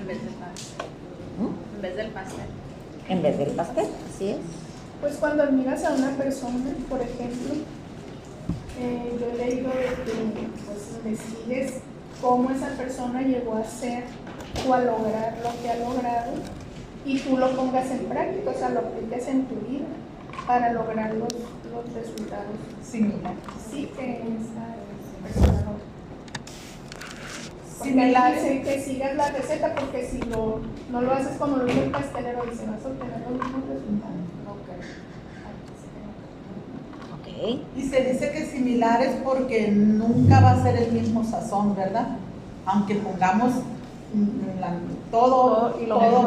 vez del pastel. ¿Mm? En vez del pastel. En vez del pastel, así es. Pues cuando admiras a una persona, por ejemplo, yo he leído de que pues, investigues cómo esa persona llegó a ser o a lograr lo que ha logrado y tú lo pongas en práctica, o sea, lo apliques en tu vida para lograr los resultados similares. Sí, que esa persona logra. Que sigas la receta, porque si no lo haces como lo hizo el pastelero, dice, vas a obtener los mismos resultados. Ok. Y se dice que similar es porque nunca va a ser el mismo sazón, ¿verdad? Aunque pongamos todo,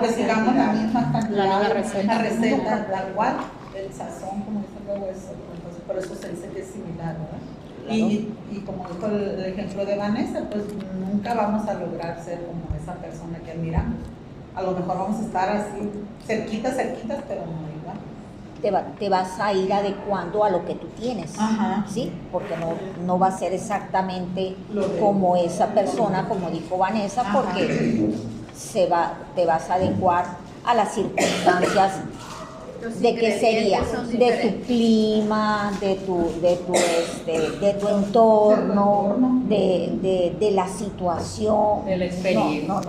que sigamos la misma cantidad, la receta, tal cual, el sazón, como dice luego eso, entonces por eso se dice que es similar, ¿verdad? Claro. Y como dijo el ejemplo de Vanessa, pues nunca vamos a lograr ser como esa persona que admiramos. A lo mejor vamos a estar así, cerquitas, pero no igual. Te vas a ir adecuando a lo que tú tienes. Ajá. ¿Sí? Porque no va a ser exactamente como esa persona, como dijo Vanessa, ajá, porque te vas a adecuar a las circunstancias de qué sería, de tu clima, de tu entorno, de la situación, de la experiencia.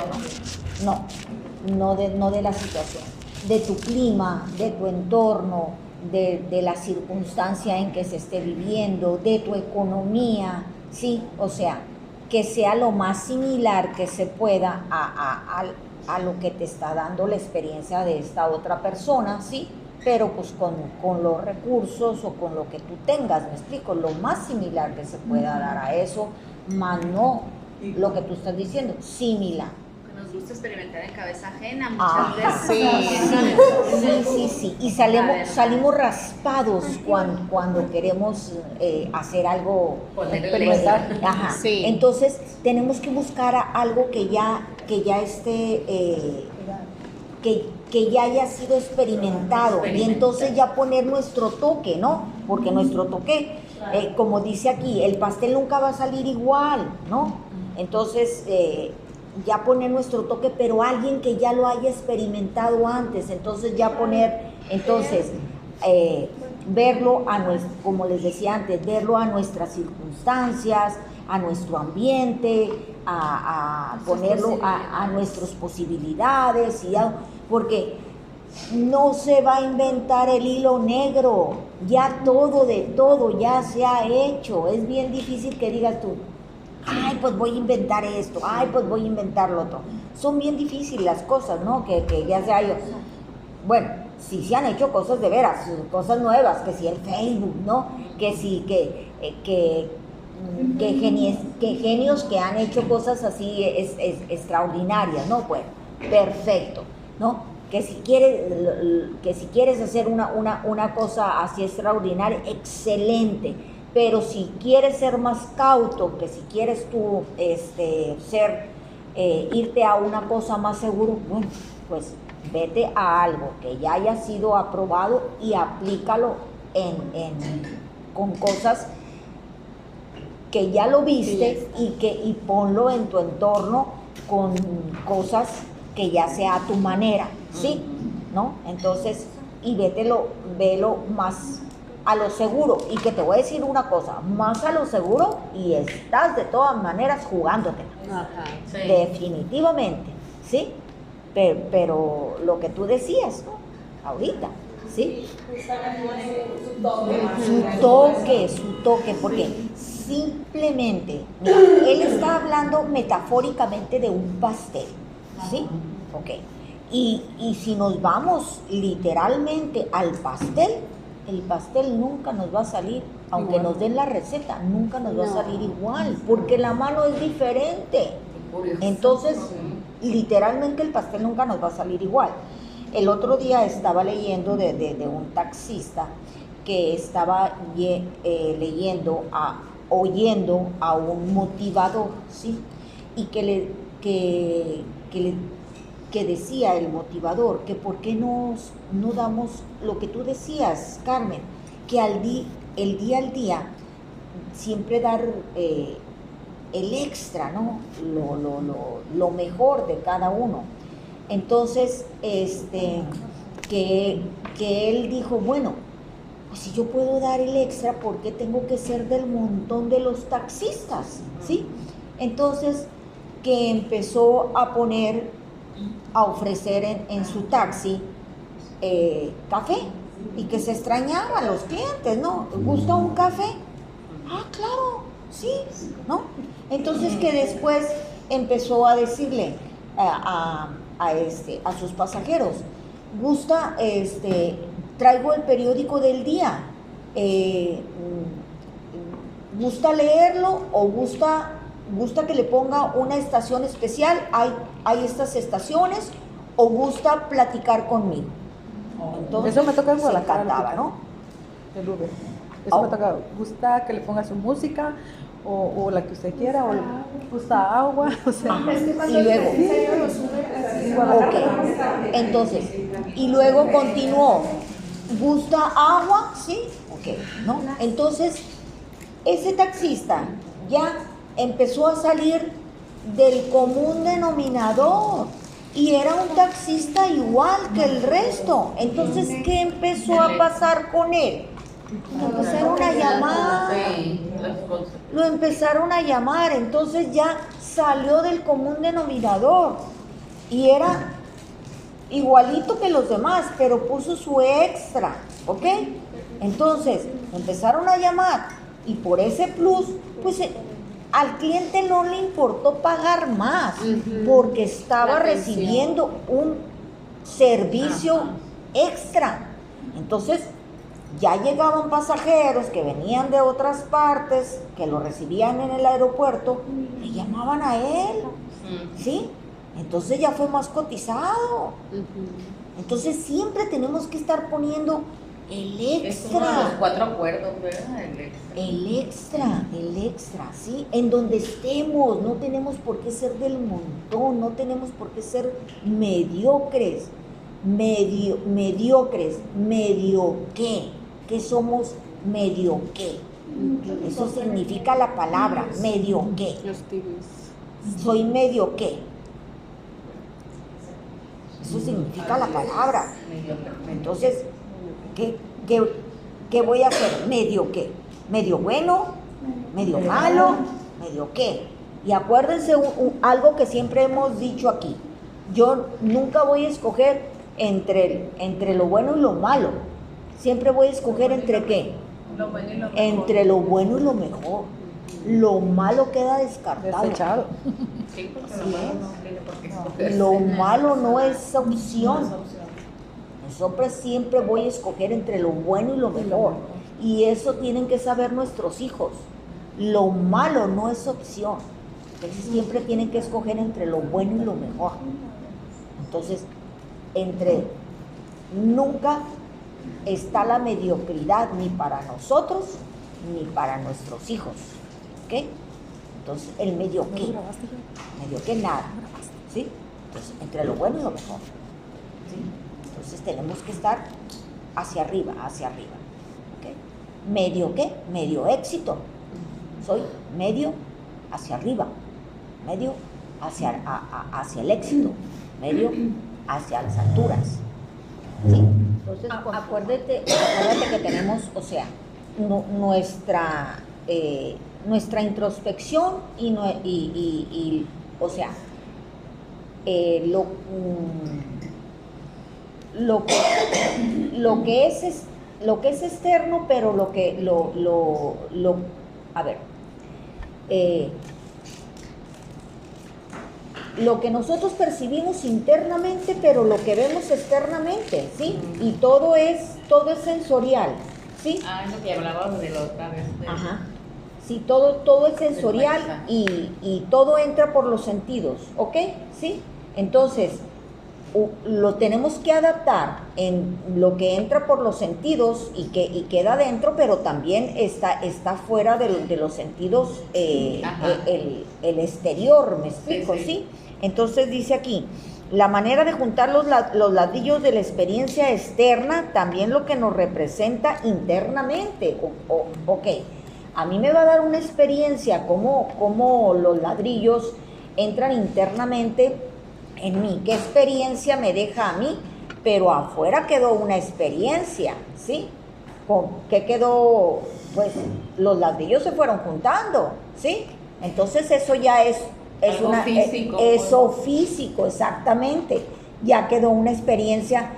no de la situación, de tu clima, de tu entorno, de la circunstancia en que se esté viviendo, de tu economía, ¿sí? O sea, que sea lo más similar que se pueda a lo que te está dando la experiencia de esta otra persona, ¿sí? Pero pues con los recursos o con lo que tú tengas, me explico, lo más similar que se pueda dar a eso, más no lo que tú estás diciendo, similar. Nos gusta experimentar en cabeza ajena muchas veces. Sí. Y salimos raspados cuando queremos hacer algo, experimentar. Ajá. Sí. Entonces tenemos que buscar algo que ya esté, que ya haya sido experimentado y entonces ya poner nuestro toque, ¿no? Porque nuestro toque, como dice aquí, el pastel nunca va a salir igual, ¿no? Entonces, ya poner nuestro toque, pero alguien que ya lo haya experimentado antes, entonces ya verlo como les decía antes, verlo a nuestras circunstancias, a nuestro ambiente, a ponerlo a nuestras posibilidades, porque no se va a inventar el hilo negro, ya todo ya se ha hecho. Es bien difícil que digas tú, ay, pues voy a inventar esto, ay, pues voy a inventar lo otro. Son bien difíciles las cosas, ¿no? Que ya se haya... Bueno, sí se han hecho cosas de veras, cosas nuevas, que si el Facebook, ¿no? Que sí, que genios que han hecho cosas así extraordinarias, ¿no? Bueno, perfecto, ¿no? Que si quieres hacer una cosa así extraordinaria, excelente. Pero si quieres ser más cauto, que si quieres tú irte a una cosa más seguro, bueno, pues vete a algo que ya haya sido aprobado y aplícalo con cosas que ya lo viste y ponlo en tu entorno con cosas que ya sea a tu manera, ¿sí? ¿No? Entonces, y velo más a lo seguro, y que te voy a decir una cosa, más a lo seguro y estás de todas maneras jugándote. Ajá, sí. Definitivamente, ¿sí? Pero lo que tú decías, ¿no? Ahorita, ¿sí? Su toque, porque simplemente, mira, él está hablando metafóricamente de un pastel, ¿sí? Ok. Y si nos vamos literalmente al pastel, el pastel nunca nos va a salir, aunque nos den la receta, nunca nos va a salir igual, porque la mano es diferente. Entonces, literalmente el pastel nunca nos va a salir igual. El otro día estaba leyendo de un taxista que estaba oyendo a un motivador, ¿sí? Y que decía el motivador, que por qué no damos lo que tú decías, Carmen, que el día al día siempre dar el extra, ¿no? Lo mejor de cada uno. Entonces, que él dijo, bueno, pues si yo puedo dar el extra, ¿por qué tengo que ser del montón de los taxistas? ¿Sí? Entonces, que empezó a ofrecer en su taxi café, y que se extrañaban los clientes, ¿no? ¿Gusta un café? Ah, claro, sí, ¿no? Entonces que después empezó a decirle a sus pasajeros, gusta, traigo el periódico del día, gusta leerlo o gusta que le ponga una estación especial, hay estas estaciones, o gusta platicar conmigo. Entonces, eso me toca en Guadalajara, se encantaba, ¿no? El Uber. Eso me toca. ¿Gusta que le ponga su música o la que usted quiera? ¿O gusta agua? O sea, Es que cuando y luego, en serio lo sube así. ok, entonces, y luego continuó, ¿gusta agua? Sí, ok, ¿no? Entonces, ese taxista ya empezó a salir del común denominador y era un taxista igual que el resto. Entonces, ¿qué empezó a pasar con él? Lo empezaron a llamar, lo empezaron a llamar, entonces ya salió del común denominador y era igualito que los demás, pero puso su extra, ¿ok? Entonces empezaron a llamar y por ese plus, pues al cliente no le importó pagar más, porque estaba recibiendo un servicio extra. Entonces ya llegaban pasajeros que venían de otras partes, que lo recibían en el aeropuerto, le llamaban a él, ¿sí? Entonces ya fue más cotizado. Entonces siempre tenemos que estar poniendo el extra. Es uno de los 4 acuerdos, ¿verdad? El extra, ¿sí? En donde estemos, no tenemos por qué ser del montón, no tenemos por qué ser mediocres. Medio qué. ¿Qué somos? Medio qué. Eso significa la palabra, medio qué. Soy medio qué. Eso significa la palabra. Entonces, ¿qué voy a hacer? ¿Medio qué? ¿Medio bueno? ¿Medio malo? ¿Medio qué? Y acuérdense algo que siempre hemos dicho aquí. Yo nunca voy a escoger entre lo bueno y lo malo. Siempre voy a escoger entre ¿qué? Lo bueno y lo mejor. Entre lo bueno y lo mejor. Lo malo queda descartado. desechado. Sí, porque lo malo no tiene por qué escogerse. Lo malo no es opción. Nosotros siempre voy a escoger entre lo bueno y lo mejor. Y eso tienen que saber nuestros hijos. Lo malo no es opción. Entonces siempre tienen que escoger entre lo bueno y lo mejor. Entonces, nunca está la mediocridad ni para nosotros ni para nuestros hijos. ¿Ok? Entonces, el medio qué nada. ¿Sí? Entonces, entre lo bueno y lo mejor. ¿Sí? Entonces tenemos que estar hacia arriba. ¿Okay? ¿Medio qué? Medio éxito. Soy medio hacia arriba, medio hacia el éxito, medio hacia las alturas. ¿Sí? Entonces, acuérdate que tenemos, o sea, nuestra introspección y o sea, lo que es externo, pero lo que nosotros percibimos internamente, pero lo que vemos externamente, ¿sí? Y todo es sensorial, ¿sí? Es lo que hablábamos de la otra vez. Ajá. Sí, todo es sensorial y todo entra por los sentidos, ¿ok? ¿Sí? Entonces, lo tenemos que adaptar en lo que entra por los sentidos y queda dentro, pero también está fuera de los sentidos, el exterior, ¿me explico? ¿Sí? Entonces dice aquí, la manera de juntar los ladrillos de la experiencia externa, también lo que nos representa internamente. Ok, a mí me va a dar una experiencia cómo los ladrillos entran internamente en mí, qué experiencia me deja a mí, pero afuera quedó una experiencia, ¿sí? ¿Qué quedó? Pues los ladrillos se fueron juntando, ¿sí? Entonces eso ya es Algo físico, eso físico, exactamente. Ya quedó una experiencia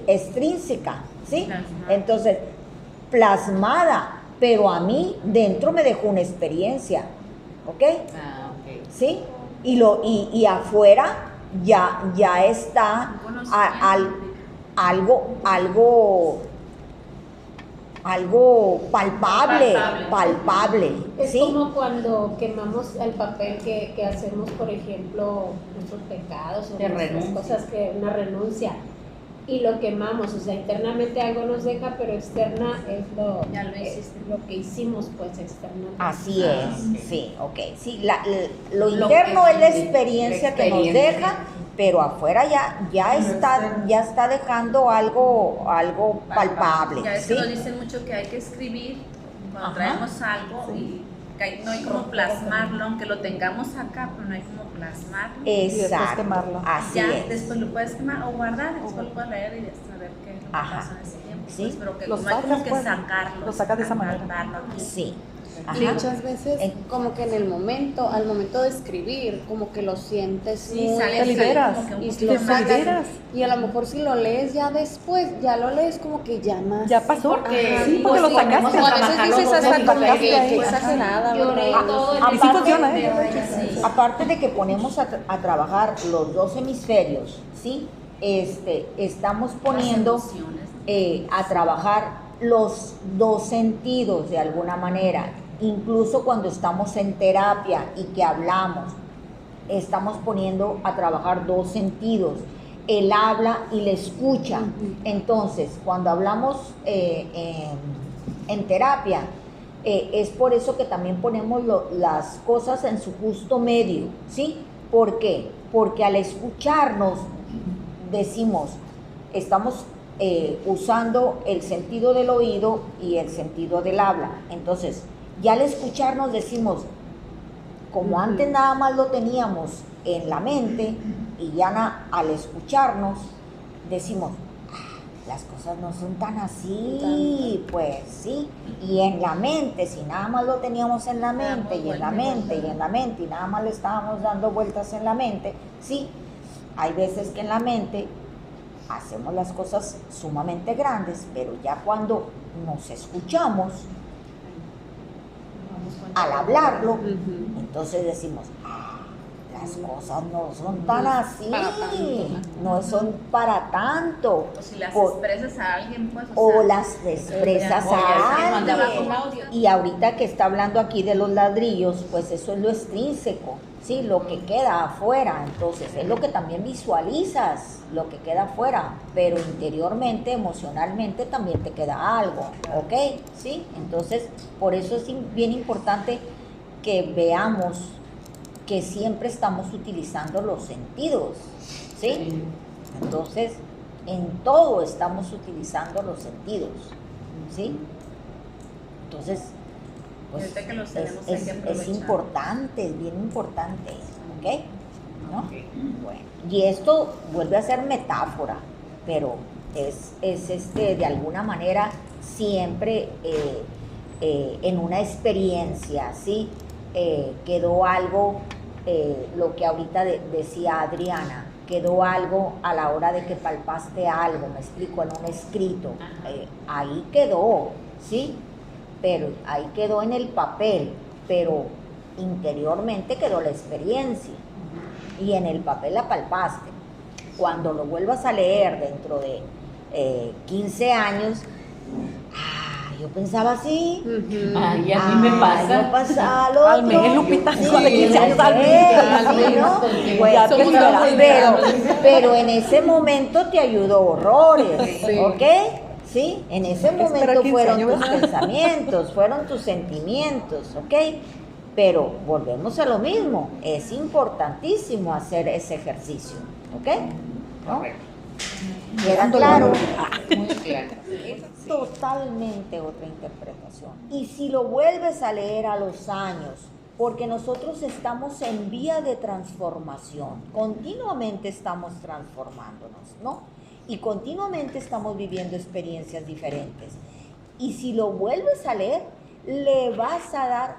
extrínseca, ¿sí? Plasmada. Entonces, plasmada, pero a mí dentro me dejó una experiencia, ¿ok? Ah, ok. ¿Sí? Y afuera ya está algo palpable, Es ¿sí? como cuando quemamos el papel que hacemos, por ejemplo, nuestros pecados o De nuestras renuncia. cosas, que una renuncia, y lo quemamos, o sea, internamente algo nos deja, pero externa es Ya lo hiciste. lo que hicimos, pues, externamente. Así Ah, es, ok. sí, ok. Sí, lo Lo interno que es la sí, experiencia la que nos experiencia. deja, pero afuera ya está dejando algo palpable, Ya es ¿sí? que nos dicen mucho que hay que escribir cuando Ajá. traemos algo y que no hay como plasmarlo, aunque lo tengamos acá, pero no hay como plasmarlo. después Exacto, quemarlo. así Ya es. después lo puedes quemar o guardar, después lo puedes leer y saber qué es lo que Ajá. pasó en ese tiempo. Sí. Pues, pero que Lo no hay como sacas, que pues, sacarlo. lo sacas de esa manera. guardarlo aquí. Sí. Ajá. Muchas veces como que en el momento, al momento de escribir, como que lo sientes Sí, muy sale Te liberas. como que un y poquito lo te más. sacas, y a lo mejor si lo lees ya después, ya lo lees como que ya más. Ya pasó. porque- Sí, porque lo sí, sacaste. o a veces dices hasta como sacaste que ahí. qué exagerada, Lloré ¿verdad? todo el Y sí funciona, Sí. Aparte de que ponemos a trabajar los dos hemisferios, ¿sí? Estamos poniendo Las emociones. a trabajar los dos sentidos de alguna manera. Incluso cuando estamos en terapia y que hablamos, estamos poniendo a trabajar dos sentidos, el habla y la escucha. Entonces, cuando hablamos en terapia, es por eso que también ponemos las cosas en su justo medio, ¿sí? ¿Por qué? Porque al escucharnos decimos, estamos usando el sentido del oído y el sentido del habla. Entonces, ya al escucharnos decimos, como antes nada más lo teníamos en la mente, y ya al escucharnos decimos, las cosas no son tan así, pues sí, y en la mente, si nada más lo teníamos en la mente, y en la mente, y en la mente, y nada más le estábamos dando vueltas en la mente, sí, hay veces que en la mente hacemos las cosas sumamente grandes, pero ya cuando nos escuchamos, al hablarlo, entonces decimos, las cosas no son tan así, para tanto, no son para tanto. O si las Por- expresas a alguien, pues. o sea, las expresas o ya se a mandaba alguien. con audio. Y ahorita que está hablando aquí de los ladrillos, pues eso es lo extrínseco, ¿sí? Lo que queda afuera. Entonces, es lo que también visualizas, lo que queda afuera, pero interiormente, emocionalmente también te queda algo, ¿ok? ¿Sí? Entonces, por eso es bien importante que veamos que siempre estamos utilizando los sentidos, ¿sí? Entonces, en todo estamos utilizando los sentidos, ¿sí? Entonces, pues, Ahorita que los tenemos hay que es aprovechar. importante, es bien importante, ¿ok? ¿No? Bueno, y esto vuelve a ser metáfora, pero es de alguna manera siempre en una experiencia, ¿sí? Quedó algo, lo que ahorita decía Adriana, quedó algo a la hora de que palpaste algo, me explico, en un escrito, ahí quedó, ¿sí? Pero ahí quedó en el papel, pero interiormente quedó la experiencia y en el papel la palpaste. Cuando lo vuelvas a leer dentro de 15 años, yo pensaba así. Ay, a mí me pasa. Yo pasaba lo Al otro. mes, Lupita, Sí, con 15 años al mes. sí, ¿no? Pues, Ya te esperas. pero en ese momento te ayudó horrores, ¿ok? Sí, en ese Espera momento 15 fueron años. tus pensamientos, fueron tus sentimientos, ¿ok? Pero volvemos a lo mismo, es importantísimo hacer ese ejercicio, ¿ok? ¿No? ¿Queda claro? Muy claro. Totalmente otra interpretación. Y si lo vuelves a leer a los años, porque nosotros estamos en vía de transformación, continuamente estamos transformándonos, ¿no? Y continuamente estamos viviendo experiencias diferentes. Y si lo vuelves a leer, le vas a dar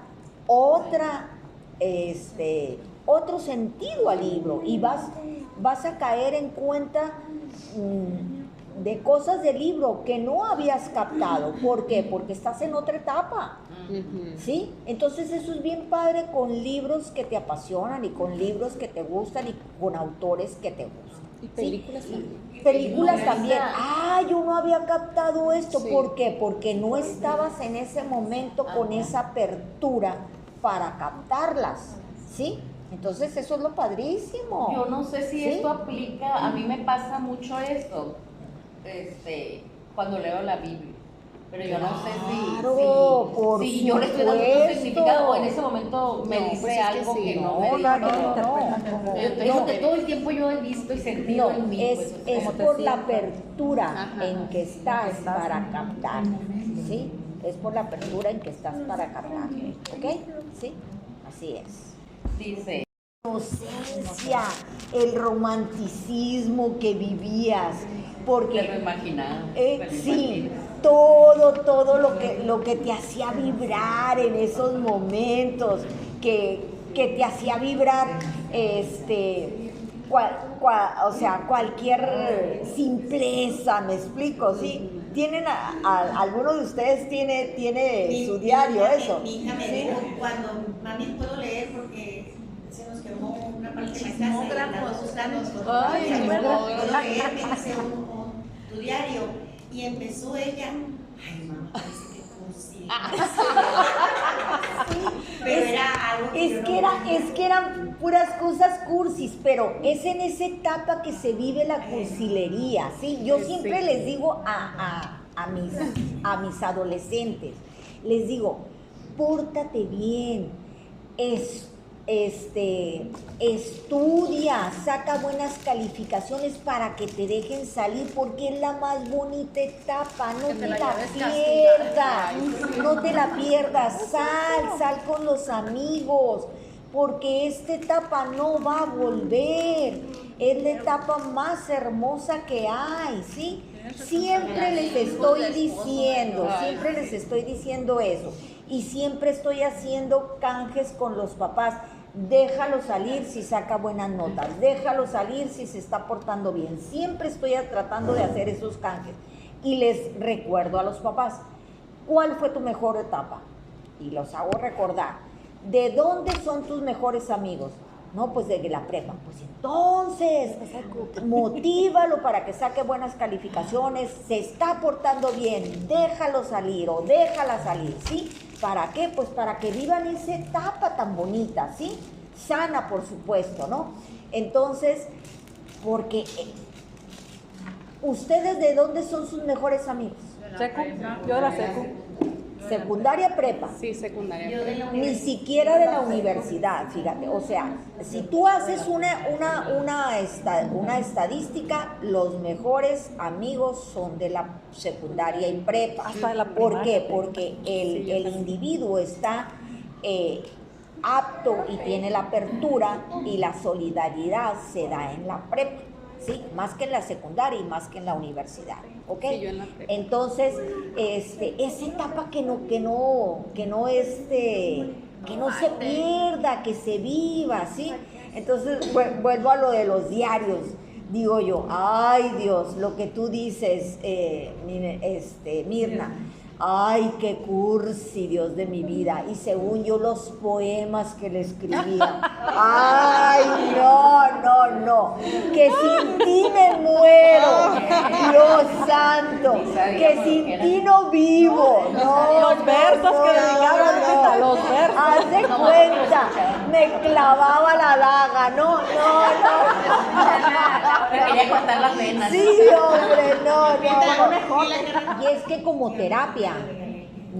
otro sentido al libro y vas a caer en cuenta de cosas del libro que no habías captado. ¿Por qué? Porque estás en otra etapa, ¿sí? Entonces eso es bien padre con libros que te apasionan y con libros que te gustan y con autores que te gustan. Y películas también. Películas también. Yo no había captado esto. Sí. ¿Por qué? Porque no estabas en ese momento con esa apertura para captarlas, ¿sí? Entonces eso es lo padrísimo. Yo no sé si ¿Sí? esto aplica, a mí me pasa mucho esto, cuando leo la Biblia. Pero yo no sé Claro, por si yo le estoy dando otro supuesto. significado o en ese momento me dice pues es que algo sí, que no, no me dice. No, Que todo el tiempo yo he visto y sentido en mí. es como te por la sientas. apertura Ajá. en que estás para captar, ¿sí? Es por la apertura en que estás para captar, ¿ok? ¿Sí? Así es. Dice, Inocencia, el romanticismo que vivías, porque te lo imaginaba. sí, todo lo que te hacía vibrar en esos momentos, que te hacía vibrar, o sea, cualquier simpleza, ¿me explico? ¿Sí? ¿Tienen alguno de ustedes tiene su diario eso? Mi hija me dijo, cuando mami puedo leer porque se nos quemó una parte de la casa y andamos buscando. Ay, puedo leer, me dice tu diario. Y empezó ella, ay mamá, parece que cursi. Pero era algo Es que eran puras cosas cursis, pero es en esa etapa que se vive la cursilería, ¿sí? Yo siempre les digo a mis adolescentes, les digo, pórtate bien, estudia, saca buenas calificaciones para que te dejen salir, porque es la más bonita etapa, no te la pierdas, no te la pierdas, sal con los amigos, porque esta etapa no va a volver, es la etapa más hermosa que hay, ¿sí? Siempre les estoy diciendo eso, y siempre estoy haciendo canjes con los papás. Déjalo salir si saca buenas notas, déjalo salir si se está portando bien. Siempre estoy tratando de hacer esos canjes. Y les recuerdo a los papás, ¿cuál fue tu mejor etapa? Y los hago recordar. ¿De dónde son tus mejores amigos? No, pues de la prepa. Pues entonces, motívalo para que saque buenas calificaciones, se está portando bien, déjalo salir o déjala salir, ¿sí? ¿Para qué? Pues para que vivan esa etapa tan bonita, ¿sí? Sana, por supuesto, ¿no? Entonces, porque ¿ustedes de dónde son sus mejores amigos? Secu, yo de la secu. Secundaria, prepa. Sí, secundaria. Ni siquiera de la universidad, fíjate. O sea, si tú haces una estadística, los mejores amigos son de la secundaria y prepa. Hasta de la ¿Por qué? primaria. Porque el individuo está apto y tiene la apertura, y la solidaridad se da en la prepa, ¿sí? Más que en la secundaria y más que en la universidad, ¿ok? Sí, yo en la prepa. Entonces, esa etapa que no se pierda, que se viva, ¿sí? Entonces, vuelvo a lo de los diarios. Digo yo, ay Dios, lo que tú dices, Mirna, ay, qué cursi, Dios de mi vida. Y según yo, los poemas que le escribía. Ay, no. Que sin ti me muero. Dios santo. Que sin ti no vivo. No, Los versos que dedicaba, Lupita, los versos. Haz de cuenta, me clavaba la daga. No. Me quería cortar las venas. Sí, hombre, no. Y es que como terapia,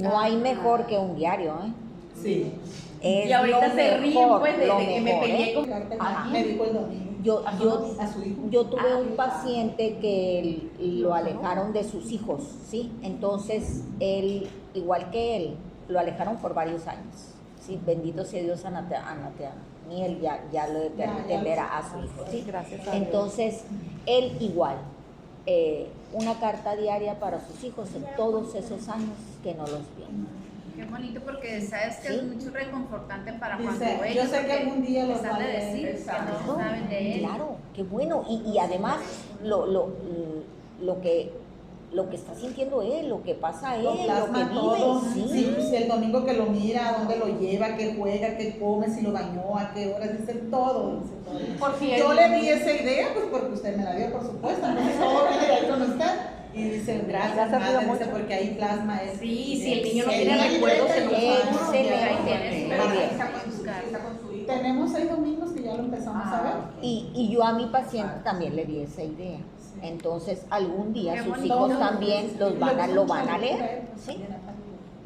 no hay mejor que un diario, ¿eh? Sí. Es Y ahorita lo se ríen, mejor, pues, de lo que me mejor, peleé ¿eh? con... Ajá. Me dijo el domingo. A su hijo. Yo tuve un paciente que lo alejaron de sus hijos, ¿sí? Entonces, él, igual que él, lo alejaron por varios años. Sí, bendito sea Dios, Anataniel ya lo permite ver a su hijo, ¿sí? Gracias a Dios. Entonces, él igual, una carta diaria para sus hijos en todos esos años que no los vio. Qué bonito, porque sabes que Sí. es mucho reconfortante para Dice, cuando yo ellos sé que porque algún día los les han van a de ver, decir que exacto. no saben de él. Claro, qué bueno. Y además, lo que está sintiendo él, lo que pasa a él, Lo lo que plasma vive, todo. sí. Sí, pues, el domingo que lo mira, a dónde lo lleva, qué juega, qué come, si lo bañó, a qué horas, dice todo. Dice todo. Por si Yo le di esa idea, pues porque usted me la dio, por supuesto. Entonces todo viene ahí con usted. Y dice, gracias, madre, dice, porque ahí plasma eso. Sí, si el niño no Sí, tiene la recuerdos en los libreta, años, excelente. ya Ahí lo tienes tiene. pero Muy bien. está con sus cartas. Tenemos 6 domingos que ya lo empezamos a ver. Y yo a mi paciente también le di esa idea. Entonces, algún día Qué sus bonito. hijos también lo van a leer. ¿Sí?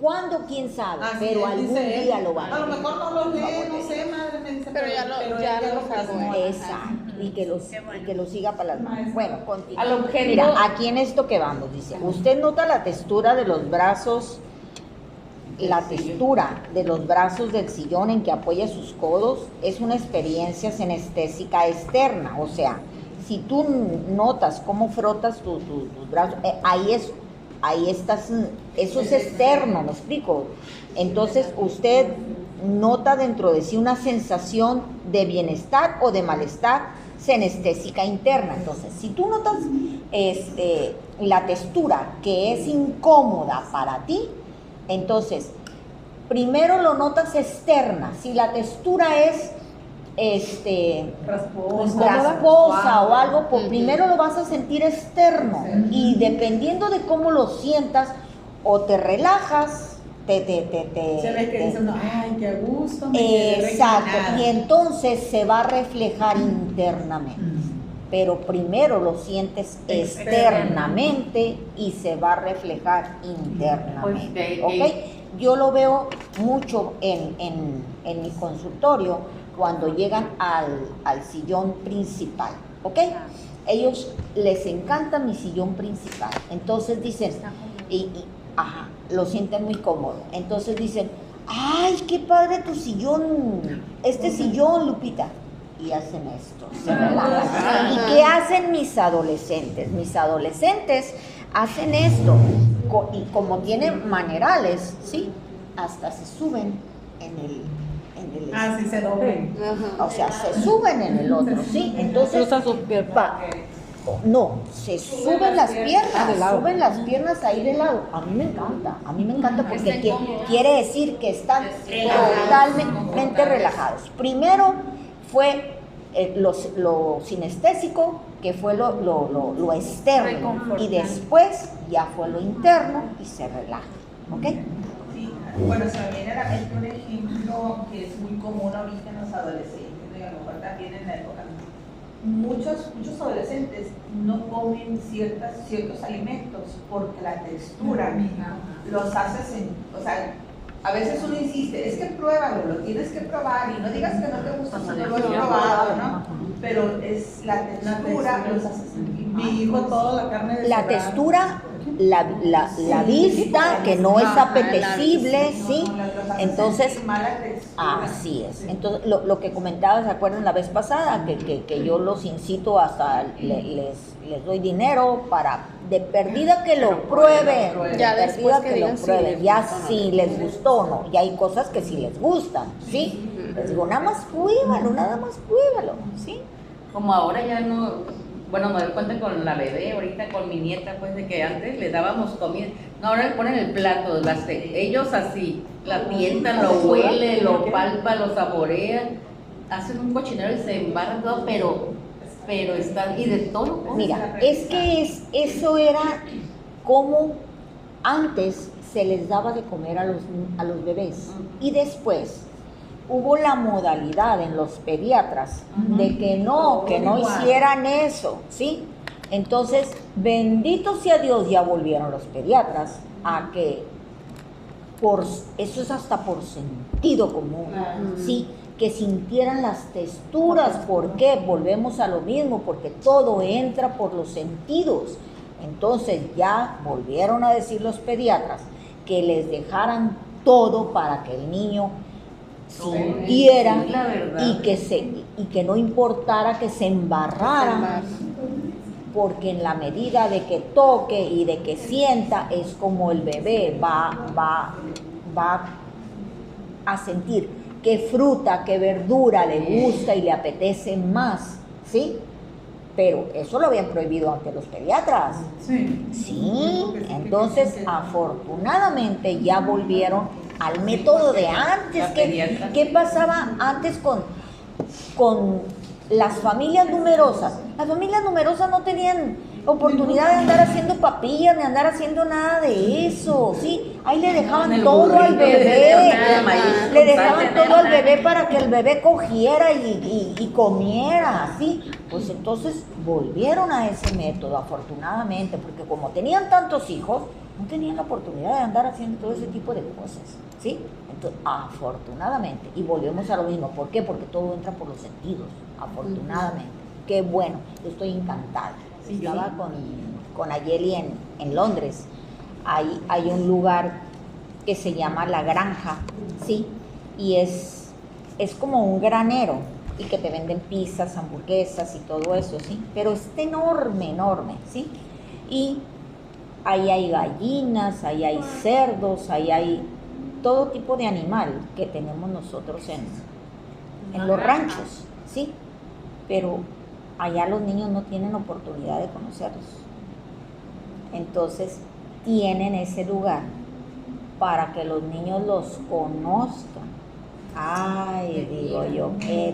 ¿Cuándo? ¿Quién sabe? Así Pero es, algún dice él. día lo van A a lo leer. mejor no lo lee, no sé, madre, me dice. Pero ya lo ella sacó. plasmó. Exacto, y que lo siga para las manos. Bueno, continúa. Al objetivo- Mira, aquí en esto que vamos, dice, usted nota la textura de los brazos, la textura de los brazos del sillón en que apoya sus codos, es una experiencia sinestésica externa, o sea, si tú notas cómo frotas tus brazos, ahí estás, eso es externo, ¿me explico? Entonces usted nota dentro de sí una sensación de bienestar o de malestar sinestésica interna. Entonces, si tú notas la textura que es incómoda para ti, entonces, primero lo notas externa. Si la textura es rasposa o algo, pues primero lo vas a sentir externo. Y dependiendo de cómo lo sientas, o te relajas, Se ve que dice uno, ay, qué gusto, me quedé exacto, recargada. y entonces se va a reflejar internamente. Pero primero lo sientes externamente y se va a reflejar internamente. Pues, ¿Ok? Yo lo veo mucho en mi consultorio cuando llegan al sillón principal. ¿Ok? Ellos les encanta mi sillón principal. Entonces dicen, ajá, lo sienten muy cómodo. Entonces dicen, ay, qué padre tu sillón, este sillón, Lupita. Y hacen esto, se relajan. ¿Y qué hacen mis adolescentes? Mis adolescentes hacen esto, y como tienen manerales, ¿sí? Hasta se suben en el Sí, se doblen. o sea, se suben en el otro, ¿sí? Entonces, no, se suben las piernas, suben las piernas ahí de lado. A mí me encanta porque quiere decir que están totalmente relajados. Primero fue lo sinestésico, que fue lo externo, y después ya fue lo interno y se relaja, ¿ok? Sí, bueno, se me viene a la mente un ejemplo que es muy común ahorita en los adolescentes, y a lo mejor también en la época. Muchos adolescentes no comen ciertos alimentos porque la textura los hace, o sea, a veces uno insiste, es que pruébalo, lo tienes que probar y no digas que no te gusta si no lo has probado, ¿no? Pero es la textura los hace sentir mal. Mi hijo toda la carne de La textura, la vista, que no es apetecible, ¿sí? Entonces, así es. Entonces, lo que comentaba, ¿se acuerdan la vez pasada? Que yo los incito, hasta les doy dinero para, de perdida que lo prueben, Ya de después perdida que que lo digan si prueben, les ya gustó o no. si les gustó o no. Y hay cosas que sí les gustan, ¿sí? Les digo, nada más pruébalo, ¿sí? Como ahora ya no, bueno, me doy cuenta con la bebé, ahorita con mi nieta, pues de que antes le dábamos comida, no, ahora le ponen el plato, ellos así, la tientan, lo huelen, lo palpan, lo saborean, hacen un cochinero y se embarran todo, pero están, y de todo. Mira, es que eso era como antes se les daba de comer a los bebés, y después hubo la modalidad en los pediatras de que no hicieran eso, ¿sí? Entonces, bendito sea Dios, ya volvieron los pediatras a que, eso es hasta por sentido común, ¿sí? Que sintieran las texturas. ¿Por qué? Volvemos a lo mismo, porque todo entra por los sentidos. Entonces, ya volvieron a decir los pediatras que les dejaran todo para que el niño sintiera Sí, la verdad. y que no importara que se embarrara, porque en la medida de que toque y de que sienta es como el bebé va a sentir qué fruta, qué verdura le gusta y le apetece más, ¿sí? Pero eso lo habían prohibido ante los pediatras. Sí, entonces afortunadamente ya volvieron al método de antes. ¿Qué pasaba antes con las familias numerosas? Las familias numerosas no tenían oportunidad de andar haciendo papillas, ni andar haciendo nada de eso, ¿sí? Ahí le dejaban todo al bebé, le dejaban todo al bebé para que el bebé cogiera y comiera, ¿sí? Pues entonces volvieron a ese método, afortunadamente, porque como tenían tantos hijos, no tenían la oportunidad de andar haciendo todo ese tipo de cosas, ¿sí? Entonces, afortunadamente, y volvemos a lo mismo, ¿por qué? Porque todo entra por los sentidos, afortunadamente. Qué bueno, yo estoy encantada. Estaba con Ayeli en Londres. Hay un lugar que se llama La Granja, ¿sí? Y es como un granero y que te venden pizzas, hamburguesas y todo eso, ¿sí? Pero es enorme, enorme, ¿sí? Y ahí hay gallinas, ahí hay cerdos, ahí hay todo tipo de animal que tenemos nosotros en los ranchos, ¿sí? Pero allá los niños no tienen oportunidad de conocerlos. Entonces tienen ese lugar para que los niños los conozcan. Ay, digo yo, qué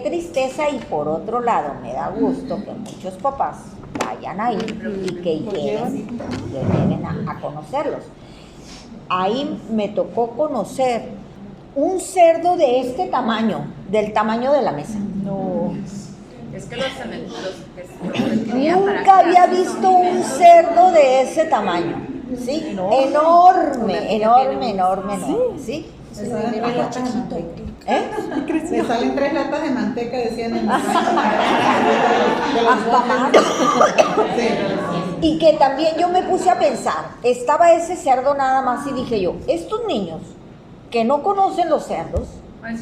tristeza, y por otro lado me da gusto que muchos papás vayan ahí y que lleguen a conocerlos. Ahí me tocó conocer un cerdo de este tamaño, del tamaño de la mesa. No. Es que los tenían para Nunca había clases visto son un cerdo de ese tamaño, ¿sí? Enorme, ¿sí? Me salen 3 latas de manteca. ¿Eh? Me salen 3 latas de manteca, decían en el rancho. Hasta más. Y que también yo me puse a pensar, estaba ese cerdo nada más y dije yo, estos niños que no conocen los cerdos,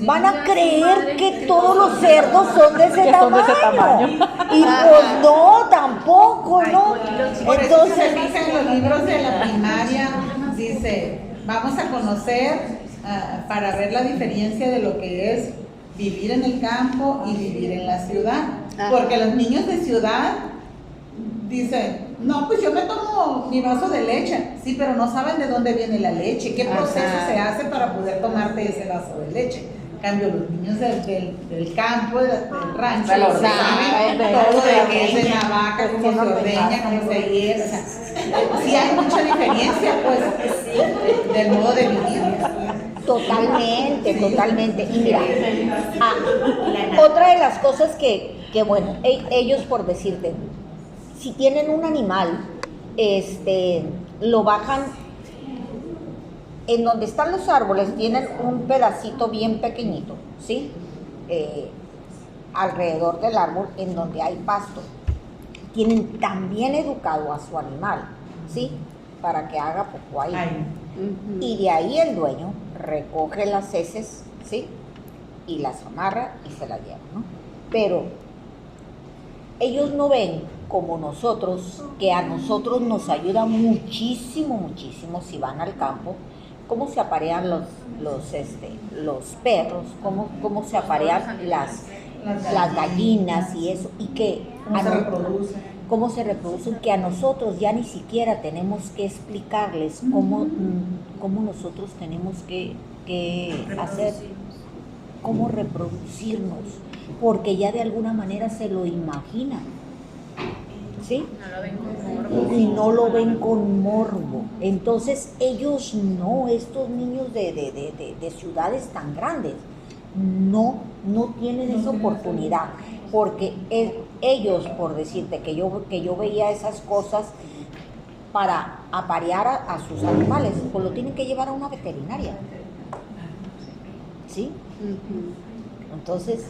van a creer que todos los cerdos son de ese tamaño. Y pues no, tampoco, ¿no? Por eso se Entonces, fijan en los libros de la primaria, dice, vamos a conocer para ver la diferencia de lo que es vivir en el campo y vivir en la ciudad. Porque los niños de ciudad dicen, no, pues yo me tomo mi vaso de leche, sí, pero no saben de dónde viene la leche, qué proceso se hace para poder tomarte ese vaso de leche. En cambio, los niños del campo, del rancho, saben todo de qué es de la vaca, cómo se ordeña, cómo se hierve. O sea, sí hay mucha diferencia, pues, del modo de vivir. totalmente. Y mira, otra de las cosas que bueno, ellos, por decirte, si tienen un animal, lo bajan en donde están los árboles, tienen un pedacito bien pequeñito, ¿sí? Alrededor del árbol, en donde hay pasto. Tienen tan bien educado a su animal, ¿sí? Para que haga popó ahí. Y de ahí el dueño recoge las heces, ¿sí? Y las amarra y se las lleva, ¿no? Pero ellos no ven como nosotros, que a nosotros nos ayuda muchísimo si van al campo, cómo se aparean los perros, cómo se aparean las gallinas y eso, y que cómo se reproducen, que a nosotros ya ni siquiera tenemos que explicarles cómo nosotros tenemos que hacer, cómo reproducirnos, porque ya de alguna manera se lo imaginan, ¿sí? Y no lo ven con morbo. Entonces ellos no, estos niños de ciudades tan grandes, no tienen esa oportunidad, porque ellos, por decirte que yo veía esas cosas para aparear a sus animales, pues lo tienen que llevar a una veterinaria, ¿sí? Entonces,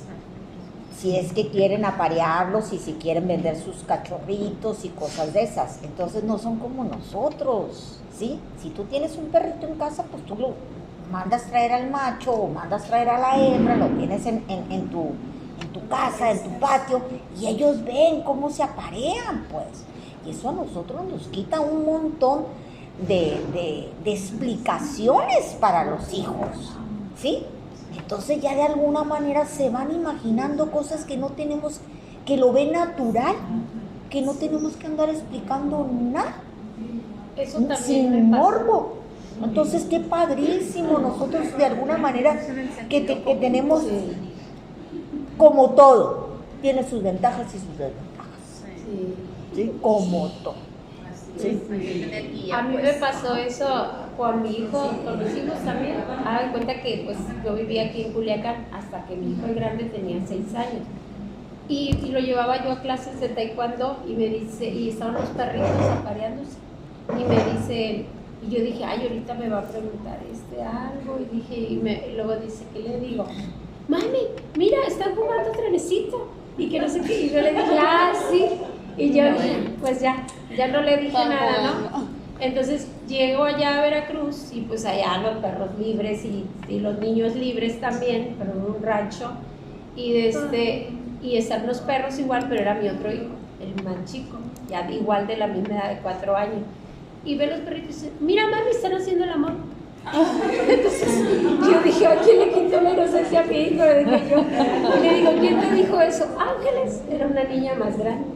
si es que quieren aparearlos y si quieren vender sus cachorritos y cosas de esas, entonces no son como nosotros, ¿sí? Si tú tienes un perrito en casa, pues tú mandas traer al macho o mandas traer a la hembra, lo tienes en tu casa, en tu patio, y ellos ven cómo se aparean, pues. Y eso a nosotros nos quita un montón de explicaciones para los hijos, ¿sí? Entonces ya de alguna manera se van imaginando cosas que no tenemos, que lo ven natural, que no tenemos que andar explicando nada, Eso también sin me pasó. morbo. Entonces qué padrísimo nosotros de alguna manera que tenemos, como todo, tiene sus ventajas y sus desventajas, ¿sí? Como todo. Sí. A mí me pasó eso con mi hijo, con mis hijos también. Hagan cuenta que pues yo vivía aquí en Culiacán hasta que mi hijo el grande tenía 6 años. Y lo llevaba yo a clases de taekwondo y me dice, y estaban los perritos apareándose. Y me dice, y yo dije, ay, ahorita me va a preguntar algo. Y dije, y luego dice, ¿qué le digo? Mami, mira, están jugando trenecito. Y que no sé qué. Y yo le dije, ah, sí. Y yo dije, pues ya no le dije nada, ¿no? Entonces llego allá a Veracruz y pues allá los perros libres y los niños libres también, pero en un rancho. Y están los perros igual, pero era mi otro hijo, el más chico, ya igual de la misma edad de 4 años. Y ve los perritos y dice, mira mami, están haciendo el amor. Entonces yo dije, ¿a quién le quitó la inocencia a mi hijo? Le dije yo. Y le digo, ¿quién te dijo eso? Ángeles, era una niña más grande.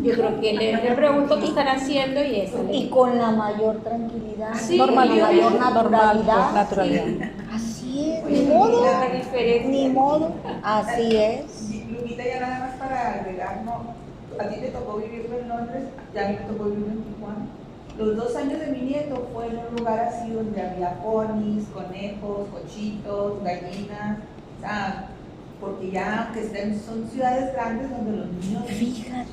Yo creo que le pregunto qué están haciendo y eso. Y con la mayor tranquilidad, Sí, normalidad, mayor naturalidad. naturalidad. Sí. Así es, ni modo, La diferencia. ni modo, así es. Lupita, ya nada más para agregar, ¿no? A ti te tocó vivir en Londres, ya a mí me tocó vivir en Tijuana. Los 2 años de mi nieto fue en un lugar así donde había ponis, conejos, cochitos, gallinas, o sea, porque ya que son ciudades grandes donde los niños Fíjate.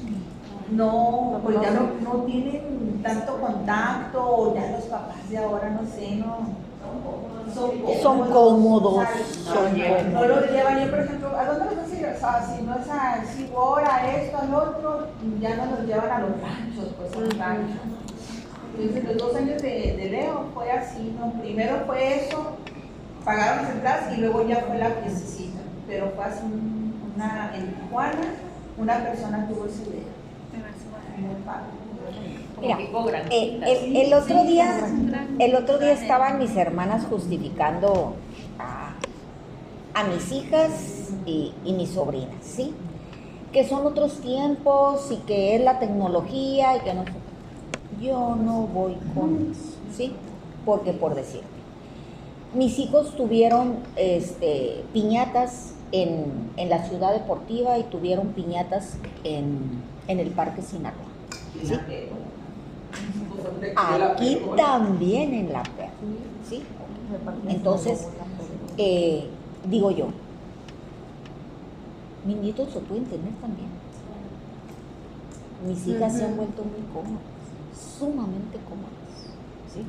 no, pues ya no tienen tanto contacto, o ya los papás de ahora no sé, Son cómodos, no lo llevan. Yo, por ejemplo, ¿a dónde los vas a ir? O sea, si no es a Sibora, esto, al otro, ya no los llevan a los ranchos, pues a los ranchos. Entonces, los 2 años de Leo fue así, ¿no? Primero fue eso, pagaron las entradas y luego ya fue la fiestecita. Pero fue así, en Tijuana, una persona tuvo ese idea. Muy padre. Mira, Tipo granjita. el otro día estaban mis hermanas justificando a mis hijas y mis sobrinas, ¿sí? Que son otros tiempos y que es la tecnología y que no. Yo no voy con eso, ¿sí? Porque por decirte, mis hijos tuvieron piñatas en la ciudad deportiva y tuvieron piñatas en el Parque Sinaloa, ¿sí? Aquí también en La Perla, ¿sí? Entonces, digo yo, mis nietos lo pueden tener también. Mis hijas se han vuelto muy cómodas, sumamente cómodas, ¿sí?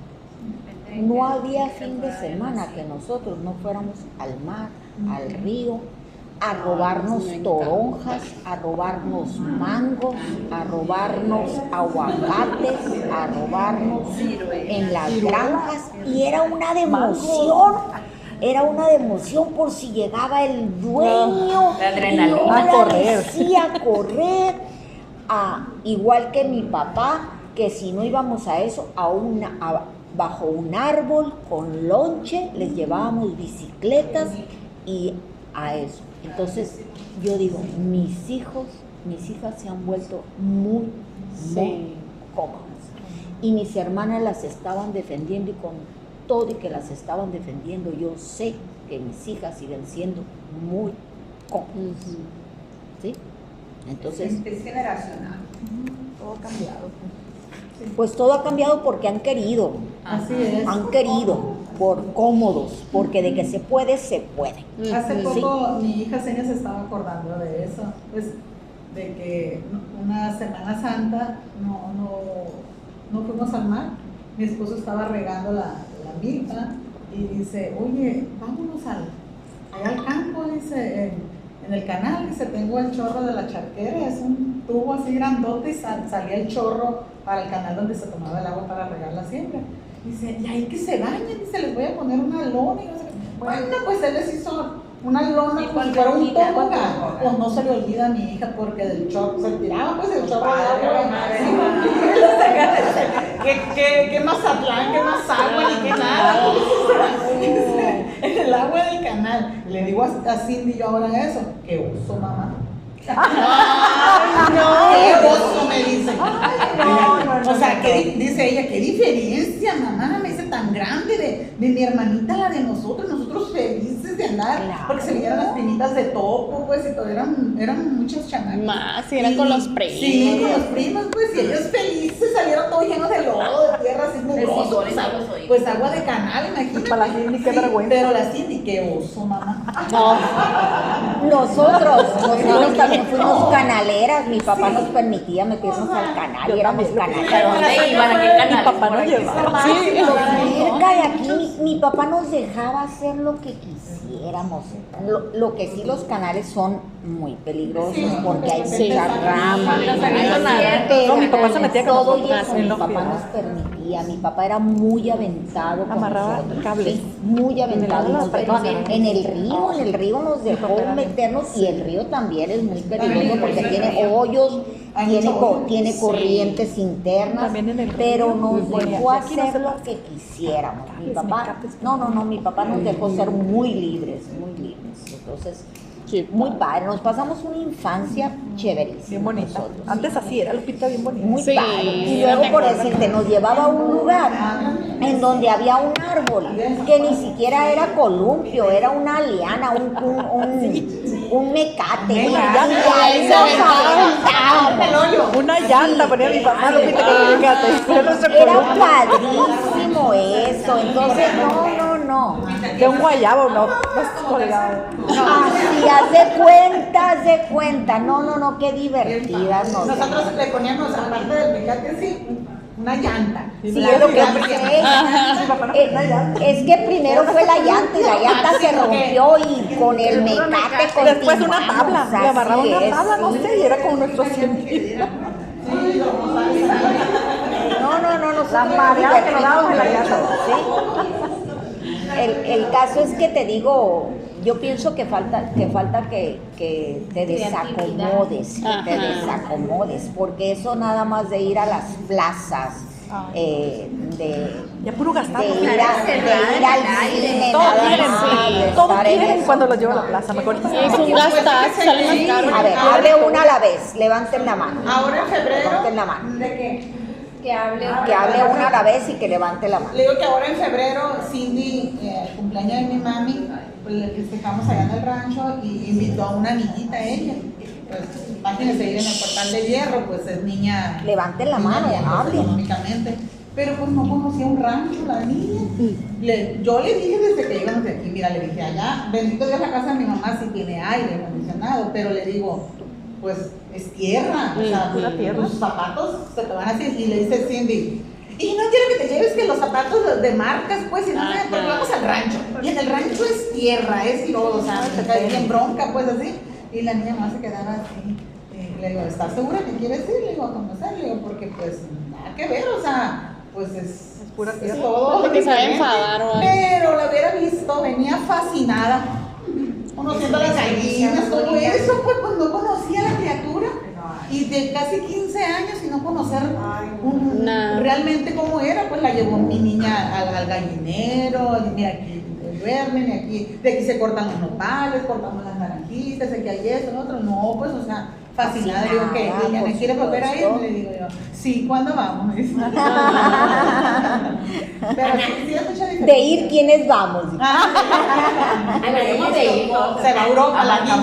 No había fin de semana que nosotros no fuéramos al mar, al río, a robarnos toronjas, a robarnos mangos, a robarnos aguacates, a robarnos en las granjas, y era una democión por si llegaba el dueño, La adrenalina. y ahora A correr. sí, a correr, igual que mi papá, que si no íbamos a eso, bajo un árbol con lonche, les llevábamos bicicletas y a eso. Entonces, yo digo, mis hijas se han vuelto muy cómodas. Y mis hermanas las estaban defendiendo, y con todo y que las estaban defendiendo, yo sé que mis hijas siguen siendo muy cómodas. ¿Sí? Entonces, Es generacional. Todo cambiado. pues todo ha cambiado porque han querido. Así es. Han querido, por cómodos, porque de que se puede, se puede. Hace Sí. poco mi hija Seña se estaba acordando de eso, pues de que una Semana Santa no fuimos al mar. Mi esposo estaba regando la milpa y dice, oye, vámonos allá al campo, dice, en el canal, dice, tengo el chorro de la charquera, es un tubo así grandote y salía el chorro para el canal donde se tomaba el agua para regar la siembra. Dice, y ahí que se bañen, dice, les voy a poner una lona y no sé qué. Bueno, pues él les hizo una lona como si fuera un tobogán. Pues no se le olvida a mi hija porque del chorro, se tiraba pues el chorro de agua. ¿Qué Mazatlán, qué más agua, ni qué nada? En el agua del canal. Le digo a Cindy yo ahora eso, qué oso, mamá. Qué oso, me dice. O sea, dice ella, qué diferencia, mamá, me dice, tan grande de mi hermanita a la de nosotros felices de andar, porque se vinieron las pinitas de topo, pues, y todo, eran muchos chamacos. Más, y eran con los primos. Sí, con los primos, pues, y ellos felices, salieron todos llenos de lodo, de tierra, así mugroso, pues agua de canal, imagínate. Para la Cindy, qué vergüenza. Pero la Cindy, qué oso, mamá. Nosotros también fuimos canaleras, mi papá nos permitía meternos al canal y éramos canaleras. ¿Dónde iban? ¿A qué canal? Mi papá nos llevaba. Cerca de aquí, mi papá nos dejaba hacer lo que quisiéramos. Lo que sí, los canales son muy peligrosos porque hay muchas ramas. No, mi papá se metía con todo nosotros, eso, él mi nos papá cuidaba. nos permitía. Mi papá era muy aventado con Amarraba nosotros. cables. Sí, muy aventado. En el Nos agua, dejó en el río nos dejó meternos, y el río también es muy peligroso porque tiene hoyos, tiene corrientes internas, También en el río, pero nos muy dejó bueno. Aquí no hacer se lo lo que quisiéramos. Mi papá, mi papá nos dejó ser muy libres. Entonces, muy padre, nos pasamos una infancia chéverísima. Bien bonita. nosotros. Antes así era, Lupita, bien bonita. Muy Sí, padre. Y yo luego, me por acuerdo. decirte, nos llevaba a un lugar en donde había un árbol que ni siquiera era columpio, era una liana, un mecate. Y ahí nos aventamos. Una llanta ponía mi papá, Lupita, que fíjate. Era nuestro Era columpio. padrísimo eso. Entonces, no. De un guayabo, no, colgado. Así, haz de cuenta. No, qué divertidas nos. Nosotros le poníamos, aparte del mecate, así, una llanta. Sí, es lo que dice ella. Es que primero fue la llanta y la llanta se rompió y con el mecate continuamos. Después una tabla, le amarraba así una es. tabla, no sé, y era como nuestro científico. No, nosotros La mareada que nos dábamos en la llanta. El caso es que te digo, yo pienso que falta que te desacomodes, porque eso nada más de ir a las plazas, Ya puro gastar. de ir al cine, Todo nada quieren, más, de todo estar en quieren eso. cuando los llevo a la plaza, me acuerdo. Es un gastazo, sale más caro. A ver, hable una a la vez, levanten la mano. Ahora en febrero, Levanten la mano. ¿de qué? Que hable. Que hable una a la vez y que levante la mano. Le digo que ahora en febrero, Cindy, el cumpleaños de mi mami, pues le festejamos allá en el rancho y invitó a una amiguita ella. Pues imagínense ir en el Portal de Hierro, pues es niña. Levanten la mano, niña, pues, hablen. económicamente. Pero pues no conocía un rancho la niña. Yo le dije desde que íbamos de aquí, mira, le dije allá, bendito Dios, la casa de mi mamá sí tiene aire acondicionado, pero le digo, pues es tierra, o sea, pura tierra. tus zapatos se te van así. Y le dice Cindy, y no quiero que te lleves que los zapatos de marcas, pues, y no sé, porque vamos al rancho. Y en el rancho es tierra, es lodo, o sea, te cae bien bronca, pues así. Y la niña más se quedaba así. Le digo, ¿estás segura que quieres ir? Le digo, a conocer, le digo, porque pues nada que ver, o sea, pues es pura es tierra. todo. Porque se va a diferente. enfadar o algo. Pero la hubiera visto, venía fascinada, conociendo las gallinas, todo eso, pues no conocía a la criatura. Y de casi 15 años y no conocer Nah. realmente cómo era, pues la llevó mi niña al gallinero, y mira aquí duermen, y de aquí se cortan los nopales, cortamos las naranjitas, aquí hay esto, lo otro, no, pues o sea, fascinada, le digo que ella por me quiere volver a ir, supuesto. le digo yo, sí, ¿cuándo vamos? Me dice. Pero sí hay mucha diferencia. De ir, ¿quiénes vamos? Se va a Europa la niña.